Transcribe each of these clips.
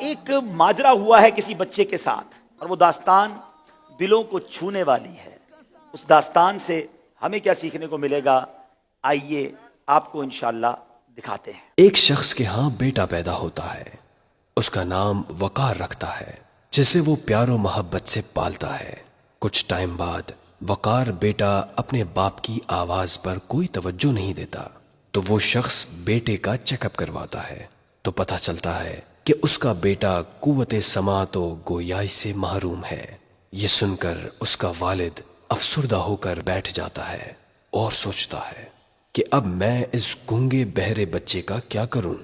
ایک ماجرا ہوا ہے کسی بچے کے ساتھ اور وہ داستان دلوں کو چھونے والی ہے. اس داستان سے ہمیں کیا سیکھنے کو ملے گا، آئیے آپ کو انشاءاللہ دکھاتے ہیں. ایک شخص کے ہاں بیٹا پیدا ہوتا ہے. اس کا نام وقار رکھتا ہے، جسے وہ پیار و محبت سے پالتا ہے. کچھ ٹائم بعد وقار بیٹا اپنے باپ کی آواز پر کوئی توجہ نہیں دیتا، تو وہ شخص بیٹے کا چیک اپ کرواتا ہے تو پتہ چلتا ہے کہ اس کا بیٹا قوت سماعت و گویائی سے محروم ہے. یہ سن کر اس کا والد افسردہ ہو کر بیٹھ جاتا ہے اور سوچتا ہے کہ اب میں اس گونگے بہرے بچے کا کیا کروں.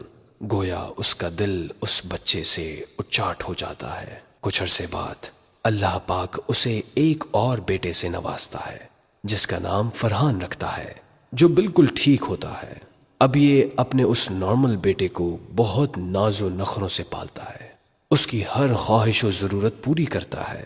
گویا اس کا دل اس بچے سے اچاٹ ہو جاتا ہے. کچھ عرصے بعد اللہ پاک اسے ایک اور بیٹے سے نوازتا ہے جس کا نام فرحان رکھتا ہے، جو بالکل ٹھیک ہوتا ہے. اب یہ اپنے اس نارمل بیٹے کو بہت ناز و نخروں سے پالتا ہے، اس کی ہر خواہش و ضرورت پوری کرتا ہے،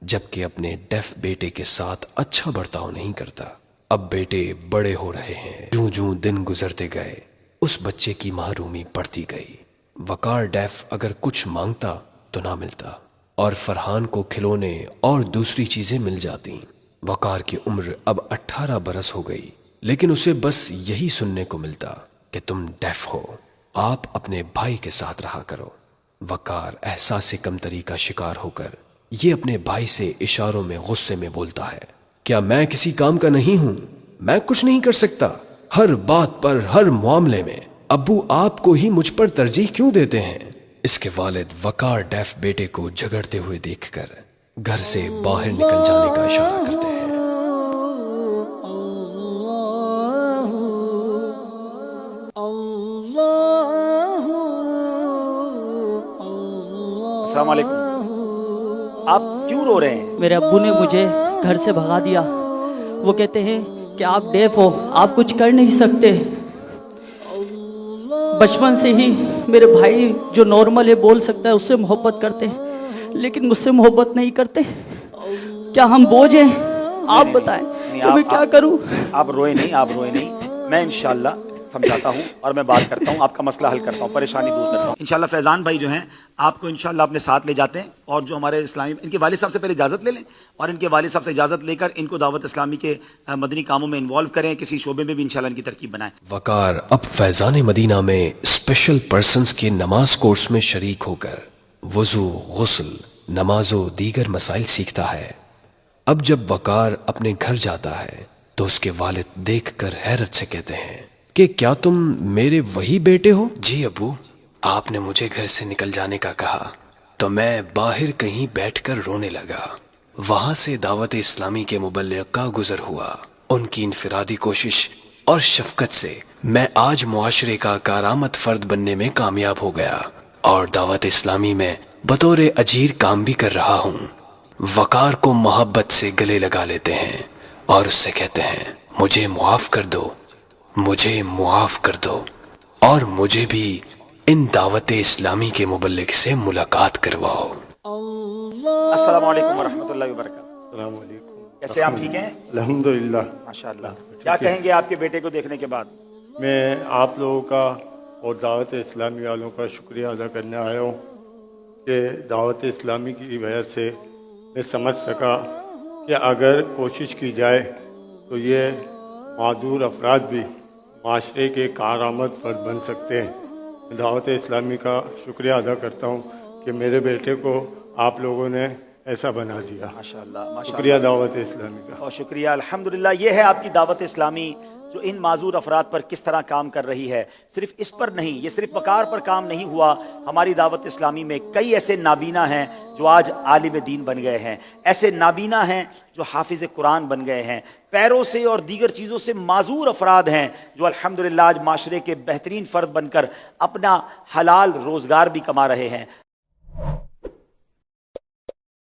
جبکہ اپنے ڈیف بیٹے کے ساتھ اچھا برتاؤ نہیں کرتا. اب بیٹے بڑے ہو رہے ہیں. جوں جوں دن گزرتے گئے اس بچے کی محرومی بڑھتی گئی. وقار ڈیف اگر کچھ مانگتا تو نہ ملتا اور فرحان کو کھلونے اور دوسری چیزیں مل جاتی. وقار کی عمر اب 18 برس ہو گئی، لیکن اسے بس یہی سننے کو ملتا کہ تم ڈیف ہو، آپ اپنے بھائی کے ساتھ رہا کرو. وقار احساس کمتری کا شکار ہو کر یہ اپنے بھائی سے اشاروں میں غصے میں بولتا ہے، کیا میں کسی کام کا نہیں ہوں؟ میں کچھ نہیں کر سکتا؟ ہر بات پر، ہر معاملے میں ابو آپ کو ہی مجھ پر ترجیح کیوں دیتے ہیں؟ اس کے والد وقار ڈیف بیٹے کو جھگڑتے ہوئے دیکھ کر گھر سے باہر نکل جانے کا اشارہ کرتے ہیں. السلام علیکم. آپ کیوں رو رہے ہیں؟ میرے ابو نے مجھے گھر سے بھگا دیا. وہ کہتے ہیں کہ آپ ڈیف ہو، آپ کچھ کر نہیں سکتے. بچپن سے ہی میرے بھائی جو نارمل ہے، بول سکتا ہے، اس سے محبت کرتے ہیں، لیکن مجھ سے محبت نہیں کرتے. کیا ہم بوجھ ہیں؟ آپ بتائیں کہ میں کیا کروں؟ آپ روئے نہیں، آپ روئے نہیں. میں انشاءاللہ سمجھاتا ہوں اور میں بات کرتا ہوں، آپ کا مسئلہ حل کرتا ہوں، پریشانی دور کرتا ہوں انشاءاللہ. فیضان بھائی جو ہیں آپ کو انشاءاللہ اپنے ساتھ لے جاتے ہیں، اور جو ہمارے اسلامی ان کے والد صاحب سے پہلے اجازت لے لیں اور ان کے والد صاحب سے اجازت لے کر ان کو دعوت اسلامی کے مدنی کاموں میں انوالو کریں، کسی شعبے میں بھی انشاءاللہ ان کی ترکیب بنائیں. وقار اب فیضان مدینہ میں اسپیشل پرسنز کے نماز کورس میں شریک ہو کر وضو، غسل، نماز و دیگر مسائل سیکھتا ہے. اب جب وقار اپنے گھر جاتا ہے تو اس کے والد دیکھ کر حیرت سے کہتے ہیں کہ کیا تم میرے وہی بیٹے ہو؟ جی ابو، آپ نے مجھے گھر سے نکل جانے کا کہا تو میں باہر کہیں بیٹھ کر رونے لگا. وہاں سے دعوت اسلامی کے مبلغ کا گزر ہوا. ان کی انفرادی کوشش اور شفقت سے میں آج معاشرے کا کارآمد فرد بننے میں کامیاب ہو گیا اور دعوت اسلامی میں بطور اجیر کام بھی کر رہا ہوں. وقار کو محبت سے گلے لگا لیتے ہیں اور اس سے کہتے ہیں، مجھے معاف کر دو، مجھے معاف کر دو، اور مجھے بھی ان دعوت اسلامی کے مبلغ سے ملاقات کرواؤ. السلام علیکم ورحمۃ اللہ وبرکاتہ. السلام علیکم. کیسے آپ ٹھیک ہیں؟ الحمدللہ. ماشاءاللہ. کیا کہیں گے آپ کے بیٹے کو دیکھنے کے بعد؟ میں آپ لوگوں کا اور دعوت اسلامی والوں کا شکریہ ادا کرنے آیا ہوں کہ دعوت اسلامی کی وجہ سے میں سمجھ سکا کہ اگر کوشش کی جائے تو یہ معذور افراد بھی معاشرے کے کارآمد فرد بن سکتے ہیں. دعوت اسلامی کا شکریہ ادا کرتا ہوں کہ میرے بیٹے کو آپ لوگوں نے ایسا بنا دیا. ماشاءاللہ. شکریہ دعوت اسلامی کا. بہت شکریہ. الحمدللہ. یہ ہے آپ کی دعوت اسلامی جو ان معذور افراد پر کس طرح کام کر رہی ہے. صرف اس پر نہیں، یہ صرف وقار پر کام نہیں ہوا. ہماری دعوت اسلامی میں کئی ایسے نابینا ہیں جو آج عالم دین بن گئے ہیں، ایسے نابینا ہیں جو حافظ قرآن بن گئے ہیں، پیروں سے اور دیگر چیزوں سے معذور افراد ہیں جو الحمدللہ آج معاشرے کے بہترین فرد بن کر اپنا حلال روزگار بھی کما رہے ہیں.